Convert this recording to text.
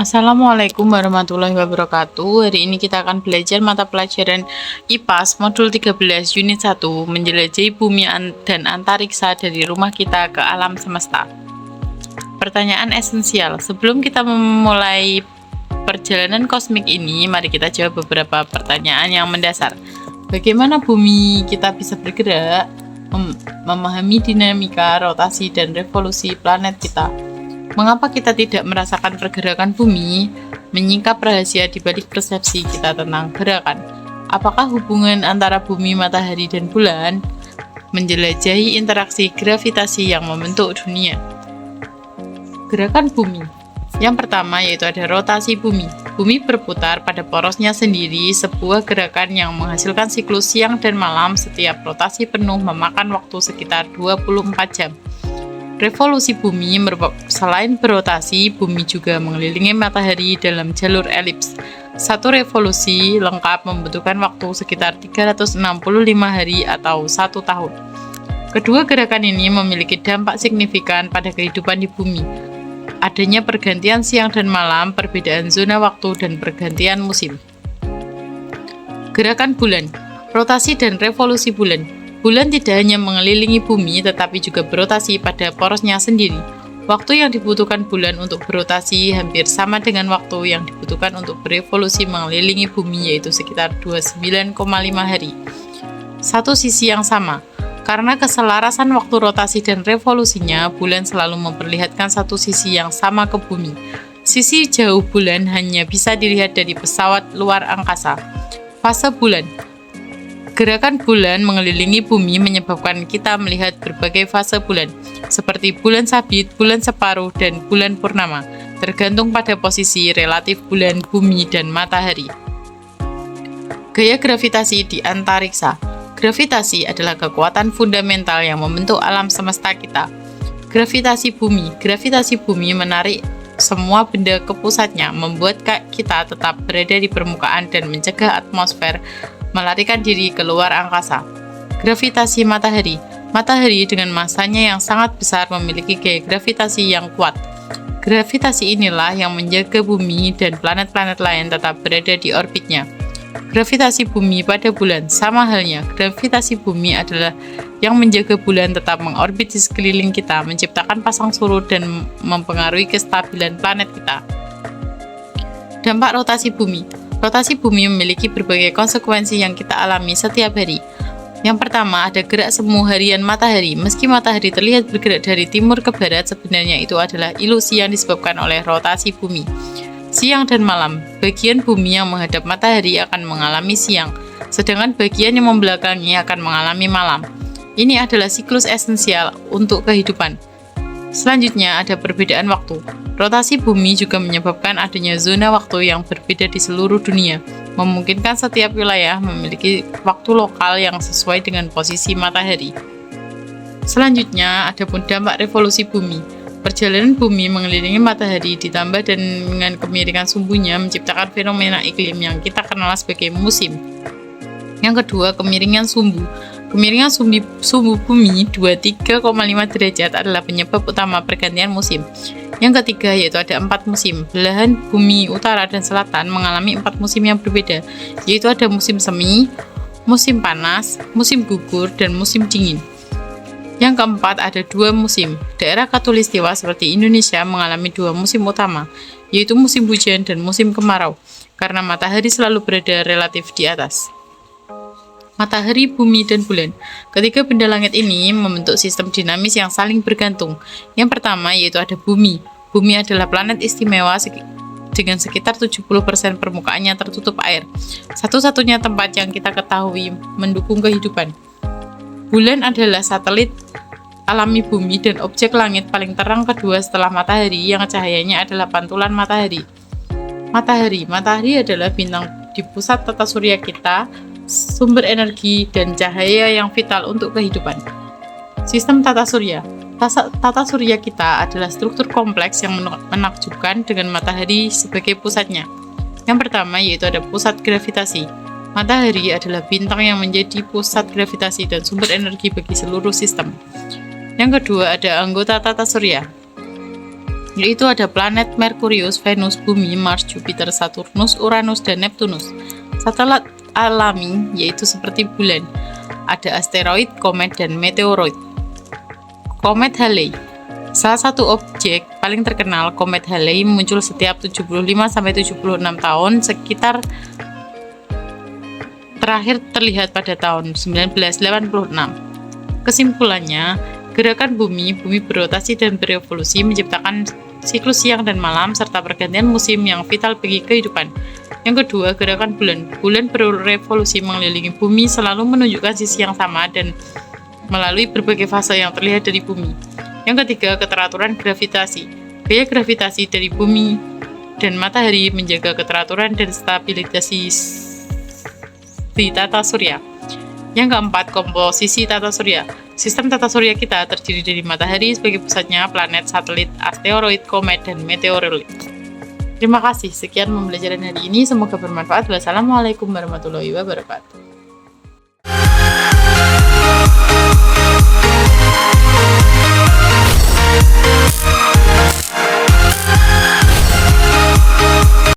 Assalamualaikum warahmatullahi wabarakatuh. Hari ini kita akan belajar mata pelajaran IPAS modul 13 unit 1 menjelajahi bumi dan antariksa dari rumah kita ke alam semesta. Pertanyaan esensial. Sebelum kita memulai perjalanan kosmik ini, mari kita jawab beberapa pertanyaan yang mendasar. Bagaimana bumi kita bisa bergerak? Memahami dinamika, rotasi, dan revolusi planet kita. Mengapa kita tidak merasakan pergerakan bumi? Menyingkap rahasia di balik persepsi kita tentang gerakan. Apakah hubungan antara bumi, matahari, dan bulan? Menjelajahi interaksi gravitasi yang membentuk dunia. Gerakan bumi. Yang pertama yaitu ada rotasi bumi. Bumi berputar pada porosnya sendiri, sebuah gerakan yang menghasilkan siklus siang dan malam. Setiap rotasi penuh memakan waktu sekitar 24 jam. Revolusi bumi selain berotasi, bumi juga mengelilingi matahari dalam jalur elips. Satu revolusi lengkap membutuhkan waktu sekitar 365 hari atau 1 tahun. Kedua gerakan ini memiliki dampak signifikan pada kehidupan di bumi. Adanya pergantian siang dan malam, perbedaan zona waktu, dan pergantian musim. Gerakan bulan, rotasi dan revolusi bulan. Bulan tidak hanya mengelilingi bumi, tetapi juga berotasi pada porosnya sendiri. Waktu yang dibutuhkan bulan untuk berotasi hampir sama dengan waktu yang dibutuhkan untuk berevolusi mengelilingi bumi, yaitu sekitar 29,5 hari. Satu sisi yang sama. Karena keselarasan waktu rotasi dan revolusinya, bulan selalu memperlihatkan satu sisi yang sama ke bumi. Sisi jauh bulan hanya bisa dilihat dari pesawat luar angkasa. Fase bulan. Gerakan bulan mengelilingi bumi menyebabkan kita melihat berbagai fase bulan, seperti bulan sabit, bulan separuh, dan bulan purnama, tergantung pada posisi relatif bulan, bumi, dan matahari. Gaya gravitasi di antariksa. Gravitasi adalah kekuatan fundamental yang membentuk alam semesta kita. Gravitasi bumi menarik semua benda ke pusatnya, membuat kita tetap berada di permukaan dan mencegah atmosfer melarikan diri keluar angkasa. Gravitasi matahari. Matahari dengan masanya yang sangat besar memiliki gaya gravitasi yang kuat. Gravitasi inilah yang menjaga bumi dan planet-planet lain tetap berada di orbitnya. Gravitasi bumi pada bulan. Sama halnya, gravitasi bumi adalah yang menjaga bulan tetap mengorbit di sekeliling kita, menciptakan pasang surut dan mempengaruhi kestabilan planet kita. Dampak rotasi bumi. Rotasi bumi memiliki berbagai konsekuensi yang kita alami setiap hari. Yang pertama, ada gerak semu harian matahari. Meski matahari terlihat bergerak dari timur ke barat, sebenarnya itu adalah ilusi yang disebabkan oleh rotasi bumi. Siang dan malam. Bagian bumi yang menghadap matahari akan mengalami siang, sedangkan bagian yang membelakangi akan mengalami malam. Ini adalah siklus esensial untuk kehidupan. Selanjutnya ada perbedaan waktu. Rotasi bumi juga menyebabkan adanya zona waktu yang berbeda di seluruh dunia, memungkinkan setiap wilayah memiliki waktu lokal yang sesuai dengan posisi matahari. Selanjutnya ada pun dampak revolusi bumi. Perjalanan bumi mengelilingi matahari ditambah dengan kemiringan sumbunya menciptakan fenomena iklim yang kita kenal sebagai musim. Yang kedua, kemiringan sumbu. Kemiringan sumbu bumi 23,5 derajat adalah penyebab utama pergantian musim. Yang ketiga yaitu ada 4 musim. Belahan bumi utara dan selatan mengalami 4 musim yang berbeda, yaitu ada musim semi, musim panas, musim gugur, dan musim dingin. Yang keempat ada 2 musim. Daerah khatulistiwa seperti Indonesia mengalami 2 musim utama, yaitu musim hujan dan musim kemarau, karena matahari selalu berada relatif di atas. Matahari, bumi, dan bulan. Ketiga benda langit ini membentuk sistem dinamis yang saling bergantung. Yang pertama yaitu ada bumi. Bumi adalah planet istimewa dengan sekitar 70% permukaannya tertutup air. Satu-satunya tempat yang kita ketahui mendukung kehidupan. Bulan adalah satelit alami bumi dan objek langit paling terang kedua setelah matahari yang cahayanya adalah pantulan matahari. Matahari adalah bintang di pusat tata surya kita, sumber energi dan cahaya yang vital untuk kehidupan. Sistem tata surya. Tata surya kita adalah struktur kompleks yang menakjubkan dengan matahari sebagai pusatnya. Yang pertama yaitu ada pusat gravitasi. Matahari adalah bintang yang menjadi pusat gravitasi dan sumber energi bagi seluruh sistem. Yang kedua ada anggota tata surya. yaitu ada planet Merkurius, Venus, Bumi, Mars, Jupiter, Saturnus, Uranus, dan Neptunus. Satelit alami yaitu seperti bulan, ada asteroid, komet, dan meteoroid. Komet Halley. Salah satu objek paling terkenal, komet Halley muncul setiap 75-76 tahun, sekitar terakhir terlihat pada tahun 1986. Kesimpulannya, gerakan bumi berotasi dan berevolusi menciptakan siklus siang dan malam serta pergantian musim yang vital bagi kehidupan. Yang kedua, gerakan bulan berevolusi mengelilingi bumi selalu menunjukkan sisi yang sama dan melalui berbagai fase yang terlihat dari bumi. Yang ketiga, keteraturan gravitasi. Gaya gravitasi dari bumi dan matahari menjaga keteraturan dan stabilitas di tata surya. Yang keempat, komposisi tata surya. Sistem tata surya kita terdiri dari matahari sebagai pusatnya, planet, satelit, asteroid, komet, dan meteoroid. Terima kasih, sekian pembelajaran hari ini, semoga bermanfaat. Wassalamualaikum warahmatullahi wabarakatuh.